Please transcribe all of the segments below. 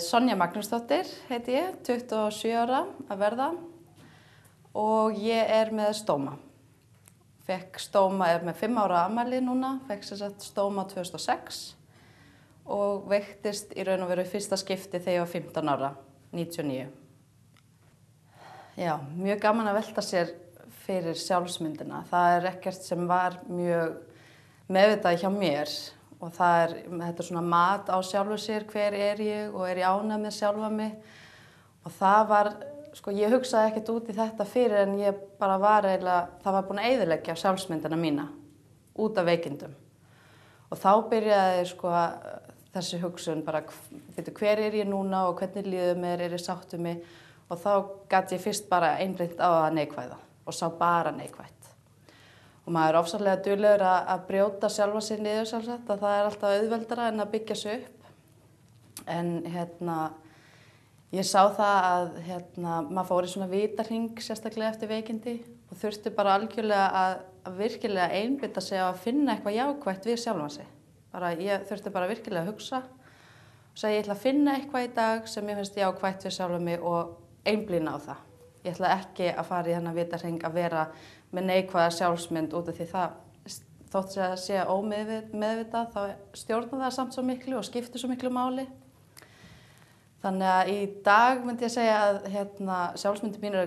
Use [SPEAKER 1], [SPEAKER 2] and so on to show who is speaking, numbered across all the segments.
[SPEAKER 1] Sonja Magnúsdóttir heiti ég, 27 ára að verða og ég með stóma. Fekk stóma, með 5 ára afmæli núna, fekk sem sagt stóma 2006 og veiktist í raun og veru fyrsta skipti þegar ég var 15 ára, 99. Já, mjög gaman að velta sér fyrir sjálfsmyndina. Það ekkert sem var mjög meðvitað hjá mér og þetta svona mat á sjálfu sér, hver ég og ég ánægð með sjálfa mig. Og það var, ég hugsaði ekkert út í þetta fyrir en ég bara það var búin að eyðileggja sjálfsmyndina mína út af veikindum. Og þá byrjaði þessi hugsun bara, hver ég núna og hvernig líður mér, ég sátt mig? Og þá gat ég fyrst bara einblínt á það neikvæða og sá bara neikvætt. Og maður ofsalega duglegur að brjóta sjálfa sig niður sjálfsagt, að það alltaf auðveldara en að byggja sig upp. En ég sá það að maður fór í svona vítahring sérstaklega eftir veikindi og þurfti bara algjörlega að virkilega einbeita sig á að finna eitthvað jákvætt við sjálfan sig. Ég þurfti bara virkilega að hugsa og segja ég ætla að finna eitthvað í dag sem ég finnst jákvætt við sjálfa mig og einblína á það. Ég ætla ekki að fara í þennan vítahring að vera með neikvæða sjálfsmynd út af því það þótt að sé ómeðvitað þá stjórnar það samt svo miklu og skiptir svo miklu máli. Þannig að í dag myndi ég segja að sjálfsmyndin mín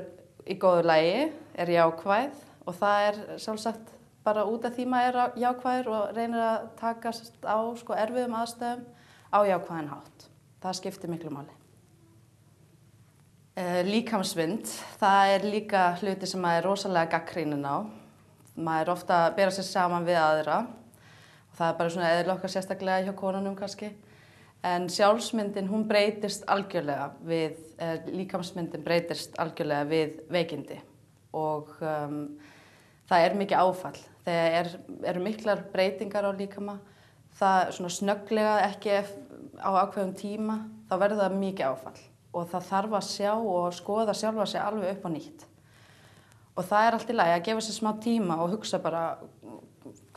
[SPEAKER 1] í góðu lagi, jákvæð og það sjálfsagt bara út af því maður jákvæður og reynir að takast á erfiðum aðstæðum á jákvæðan hátt. Það skiptir miklu máli. Líkamsmynd, það líka hluti sem maður rosalega gagnrýninn á. Maður ofta að bera sig saman við aðra og það bara svona eðli okkar sérstaklega hjá konunum kannski. En sjálfsmyndin, hún breytist algjörlega líkamsmyndin breytist algjörlega við veikindi og það mikið áfall. Þegar eru miklar breytingar á líkama, það svona snögglega ekki á ákveðum tíma, þá verður það mikið áfall. Og það þarf að sjá og skoða sjálfa sig alveg upp á nýtt. Og það allt í lagi að gefa sér smá tíma og hugsa bara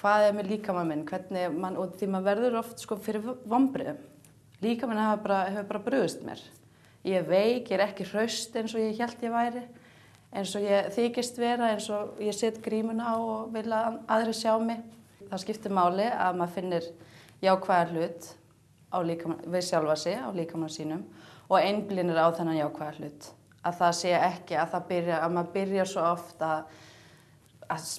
[SPEAKER 1] hvað með líkama minn, og því maður verður oft fyrir vonbrigðum. Líkaminn hefur bara brugðist mér. Ég veik, ég ekki hraust eins og ég hélt ég væri, eins og ég þykist vera, eins og ég set grímuna á og vil að aðrir sjá mig. Það skiptir máli að maður finnir jákvæðan hlut við sjálfa sig á líkamann sínum og einblínir á þennan jákvæða hlut. Að það sé ekki að maður byrjar svo oft að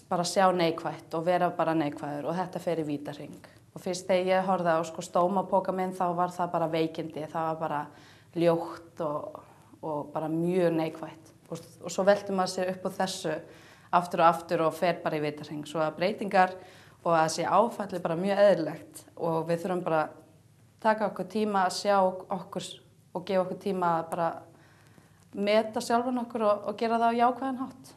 [SPEAKER 1] bara sjá neikvætt og vera bara neikvæður og þetta fer í vítahring. Og fyrst þegar ég horfði á stómapoka minn þá var það bara veikindi, það var bara ljótt og bara mjög neikvætt. Og svo veltir maður sér upp á þessu aftur og aftur og fer bara í vítahring. Svo að breytingar og að sé áfalli bara mjög eðlilegt og við þurfum bara að taka okkur tíma að sjá okkur og gefa okkur tíma að bara meta sjálfan okkur og gera það á jákvæðan hátt.